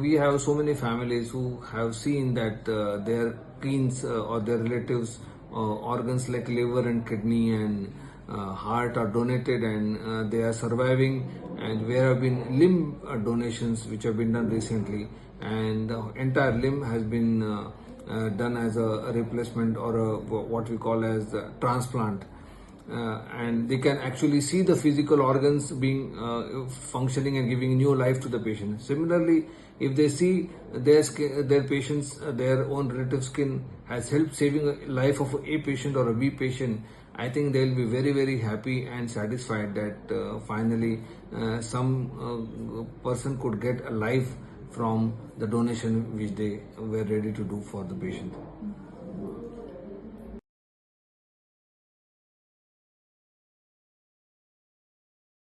We have so many families who have seen that their kids or their relatives organs like liver and kidney and heart are donated, and they are surviving, and there have been limb donations which have been done recently, and the entire limb has been done as a replacement or what we call as a transplant. And they can actually see the physical organs being functioning and giving new life to the patient. Similarly, if they see their skin, their patients, their own relative skin has helped saving a life of a patient or a B patient, I think they'll be very very happy and satisfied that finally some person could get a life from the donation which they were ready to do for the patient.